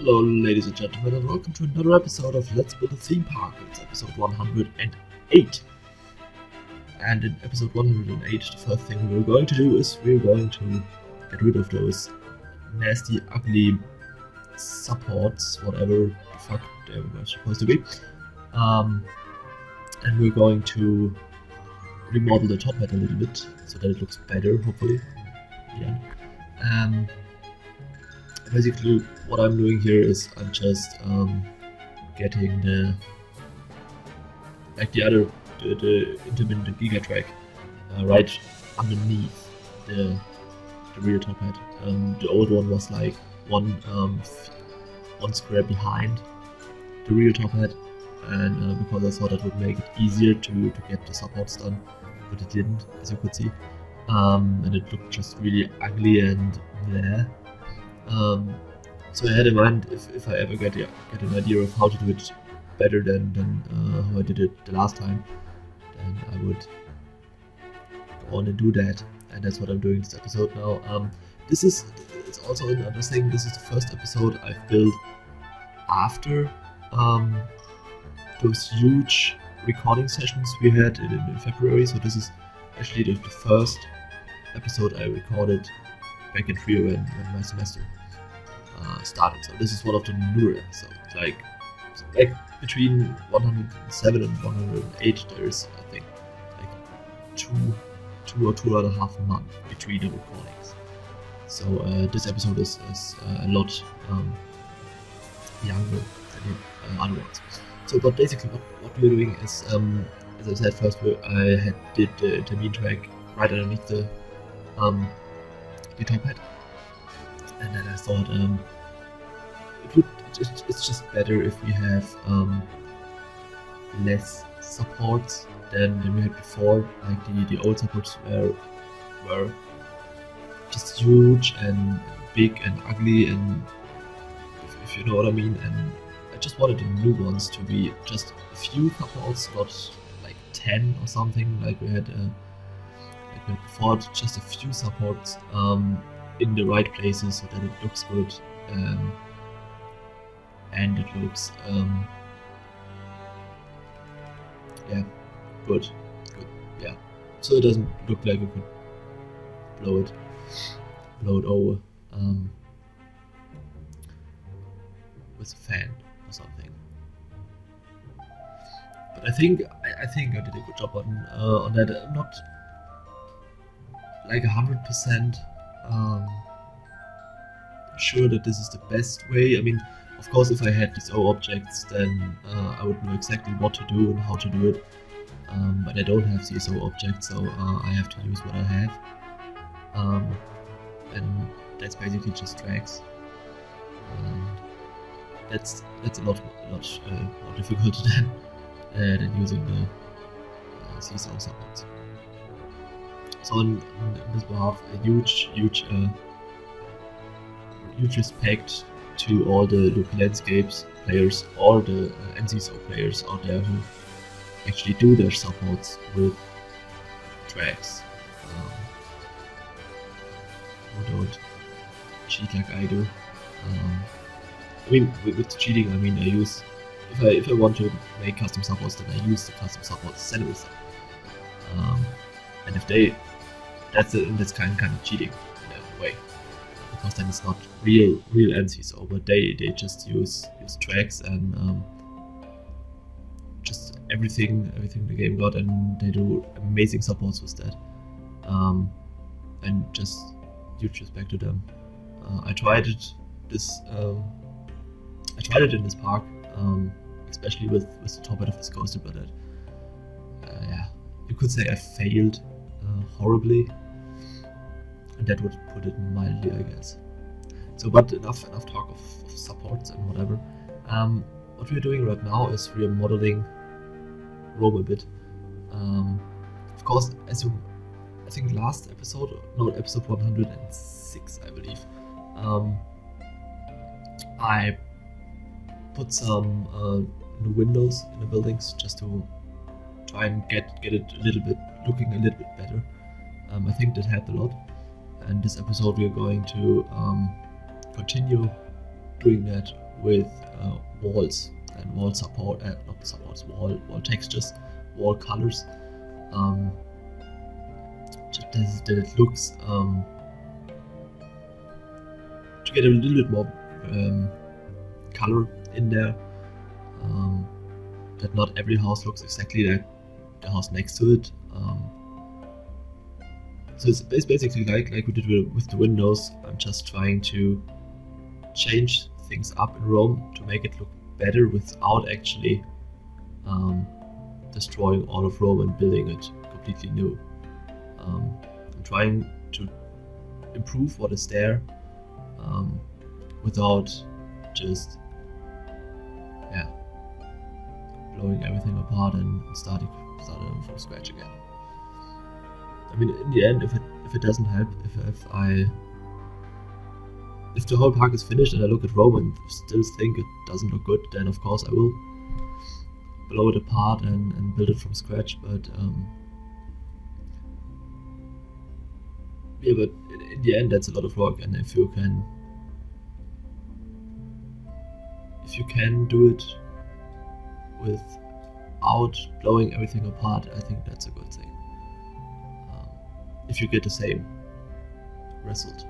Hello ladies and gentlemen, and welcome to another episode of Let's Build a Theme Park. It's episode 108. And in episode 108, the first thing we're going to do is we're going to get rid of those nasty, ugly supports, whatever the fuck they were supposed to be. And we're going to remodel the top hat a little bit so that it looks better, hopefully. Yeah. Basically, what I'm doing here is I'm just getting the intermittent giga track right underneath the rear top hat. The old one was like one square behind the rear top hat, and because I thought that would make it easier to get the supports done, but it didn't, as you could see, and it looked just really ugly and there. So I had in mind, if I ever get an idea of how to do it better than how I did it the last time, then I would go on and do that, and that's what I'm doing this episode now. It's also another thing, this is the first episode I've built after those huge recording sessions we had in February, so this is actually the first episode I recorded back in Trio when my semester started. So this is one of the newer episodes. Like between 107 and 108, there's I think like two or 2.5 months between the recordings. So this episode is a lot younger than the other ones. So, but basically, what we're doing is, as I said first, I did the intermediate track right underneath the top hat, and then I thought it's just better if we have less supports than we had before. Like the old supports were just huge and big and ugly, and if you know what I mean. And I just wanted the new ones to be just a few supports, not like 10 or something like we had before. Just a few supports in the right places so that it looks good, and it looks good, yeah. So it doesn't look like we could blow it over with a fan or something. But I think I did a good job on that. I'm not like 100% sure that this is the best way. I mean, of course, if I had these O objects, then I would know exactly what to do and how to do it. But I don't have these O objects, so I have to use what I have. And that's basically just tracks. And that's a lot more difficult than using the CSO supports. So on this behalf, a huge respect to all the local landscapes players or the NCSO players out there who actually do their supports with tracks. Who don't cheat like I do. I mean, with cheating, I mean I use, if I want to make custom supports, then I use the custom supports set with them. And if that's kind of cheating in a way, because then it's not real NCSO, but they just use tracks and just everything the game got, and they do amazing supports with that. And just huge respect to them. I tried it in this park, especially with the top hat of this coaster, but you could say I failed horribly, and that would put it mildly, I guess. So, but enough talk of supports and whatever. What we're doing right now is we're modeling Rome a bit. Of course, I think episode 106, I believe, I put some new windows in the buildings just to try and get it looking a little bit better. I think that helped a lot. And this episode we are going to continue doing that with walls and wall support, not supports, wall textures, wall colors. Just that it looks to get a little bit more color in there. That not every house looks exactly like the house next to it. So it's basically like we did with the windows. I'm just trying to change things up in Rome to make it look better without actually destroying all of Rome and building it completely new. I'm trying to improve what is there without just blowing everything apart and starting from scratch again. I mean, in the end, if it doesn't help, if the whole park is finished and I look at Rome and still think it doesn't look good, then of course I will blow it apart and build it from scratch. But yeah, but in the end, that's a lot of work, and if you can do it without blowing everything apart, I think that's a good thing. If you get the same result.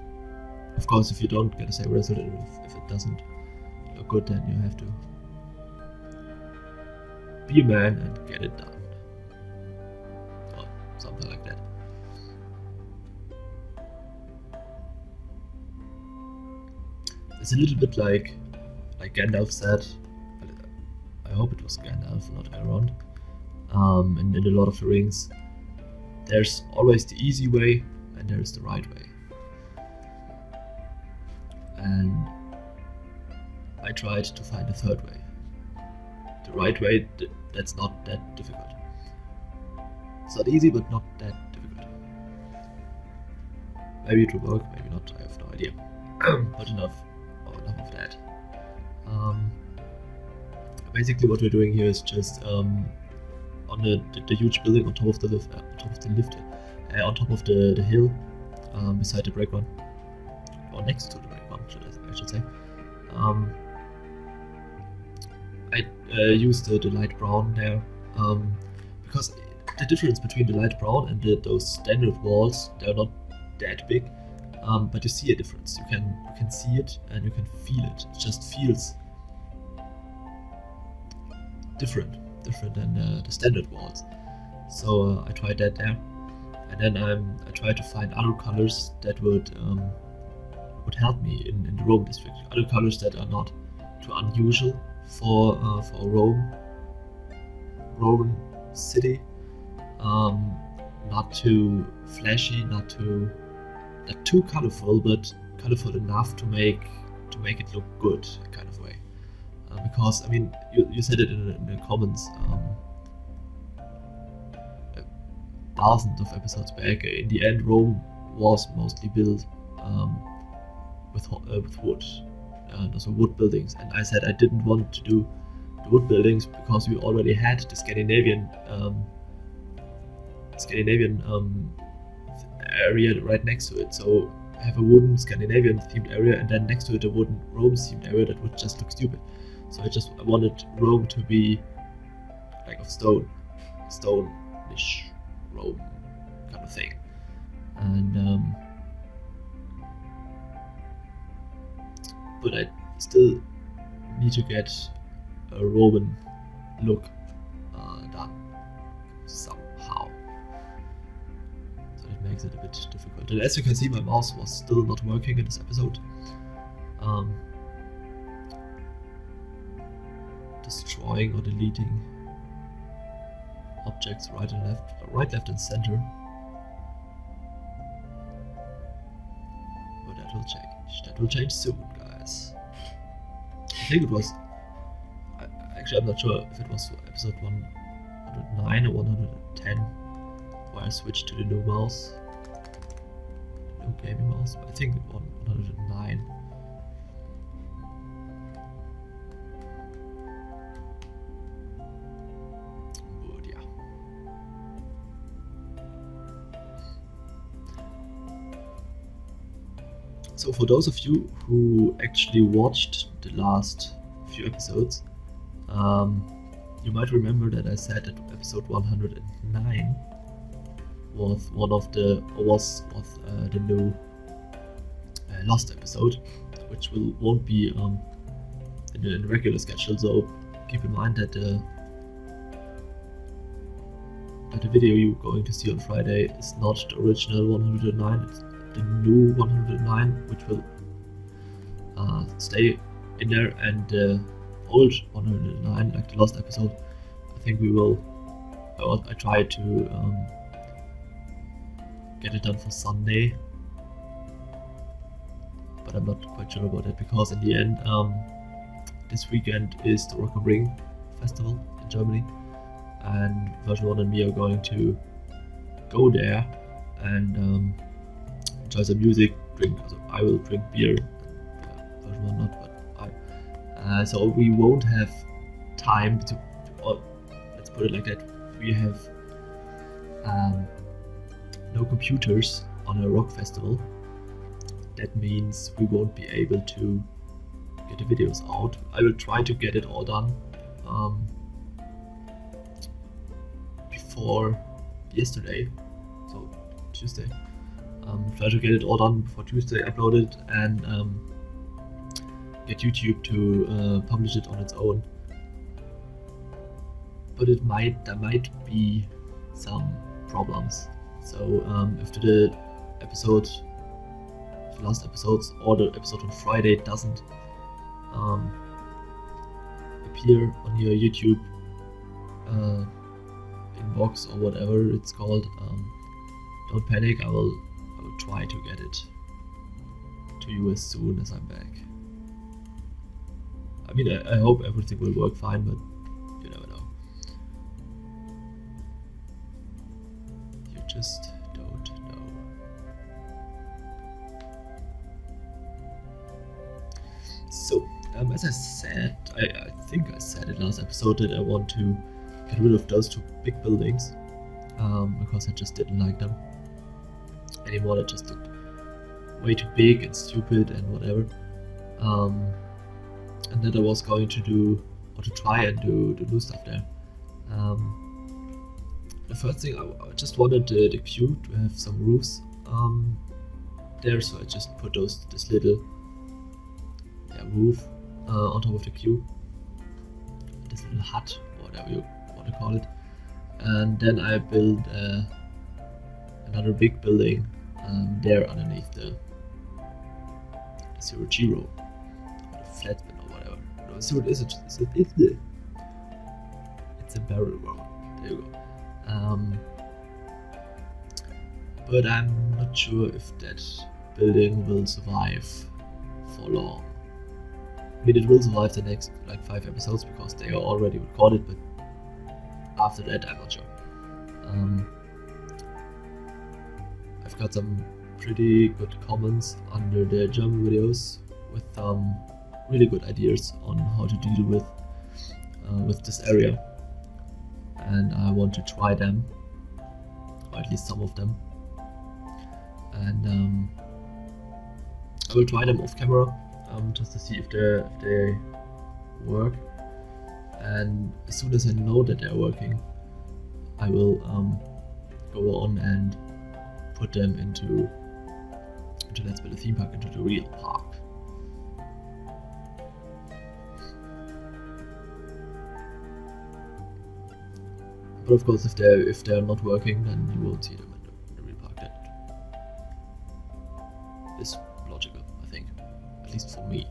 Of course, if you don't get the same result, if it doesn't look good, then you have to be a man and get it done. Or something like that. It's a little bit like Gandalf said. I hope it was Gandalf, not Elrond. In The Lord of the Rings, there's always the easy way and there's the right way. And I tried to find a third way. The right way, that's not that difficult. It's not easy, but not that difficult. Maybe it will work, maybe not, I have no idea. But enough of that. Basically what we're doing here is just on the huge building on top of the on top of the hill, beside the break run, or next to the break run, I should say. I used the light brown there, because the difference between the light brown and those standard walls, they're not that big, but you see a difference. You can see it and you can feel it. It just feels different than the standard walls. So I tried that there, and then I tried to find other colors that would help me in the Rome district. Other colors that are not too unusual for Roman city. Not too flashy, not too colorful, but colorful enough to make it look good, kind of way. Because I mean, you said it in the comments thousands of episodes back. In the end, Rome was mostly built with wood, so wood buildings. And I said I didn't want to do the wood buildings because we already had the Scandinavian area right next to it. So I have a wooden Scandinavian themed area, and then next to it a wooden Rome themed area that would just look stupid. So I wanted Rome to be like of stone-ish Rome kind of thing. And but I still need to get a Roman look done somehow. So that makes it a bit difficult. And as you can see, my mouse was still not working in this episode. Destroying or deleting objects right, left, and center. But that will change. That will change soon, guys. I think it was. Actually, I'm not sure if it was episode 109 or 110 where I switched to the new mouse, the new gaming mouse. But I think 109. So for those of you who actually watched the last few episodes, you might remember that I said that episode 109 was the new Lost episode, which won't be in the regular schedule. So keep in mind that the video you're going to see on Friday is not the original 109. It's the new 109, which will stay in there, and the old 109, like the last episode, I think I tried to get it done for Sunday, but I'm not quite sure about it, because in the end this weekend is the Rock am Ring festival in Germany, and Version 1 and me are going to go there and enjoy some music, drink. Also, I will drink beer, Version 1 not, but so we won't have time to, or let's put it like that, we have no computers on a rock festival. That means we won't be able to get the videos out. I will try to get it all done before yesterday, so Tuesday. Try to get it all done before Tuesday, upload it, and get YouTube to publish it on its own. But there might be some problems. So if the last episodes or the episode on Friday doesn't appear on your YouTube inbox or whatever it's called, don't panic. I will try to get it to you as soon as I'm back. I mean, I hope everything will work fine, but you never know. You just don't know. So, as I said, I think I said it last episode that I want to get rid of those two big buildings, because I just didn't like them anymore. They just looked way too big and stupid and whatever. And that I was going to do, or to try and do the new stuff there. The first thing, I just wanted the queue to have some roofs there, so I just put this little roof on top of the queue, this little hut, or whatever you want to call it. And then I built another big building there underneath the 0G row, or the flat bin, or whatever. No, so it is. It's a barrel row. There you go. But I'm not sure if that building will survive for long. I mean, it will survive the next 5 episodes because they are already recorded, but after that I'm not sure. I've got some pretty good comments under the German videos with really good ideas on how to deal with this area, and I want to try them, or at least some of them, and I will try them off camera just to see if they work, and as soon as I know that they're working, I will go on and put them into Let's Build a Theme Park, into the real park. But of course, if they're not working, then you won't see them in the real park. That is logical, I think, at least for me.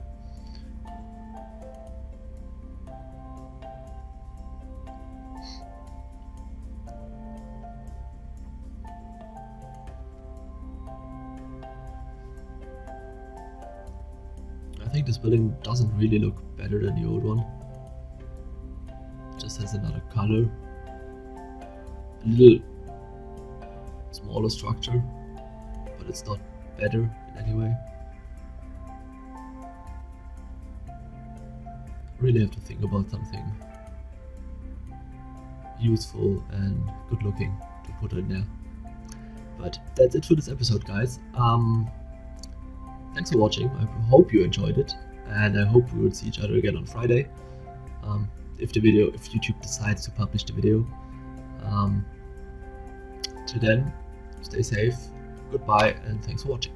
I think this building doesn't really look better than the old one. It just has another color. A little smaller structure, but it's not better in any way. I really have to think about something useful and good looking to put in there. But that's it for this episode, guys. thanks for watching. I hope you enjoyed it, and I hope we will see each other again on Friday. If YouTube decides to publish the video. Till then, stay safe, goodbye, and thanks for watching.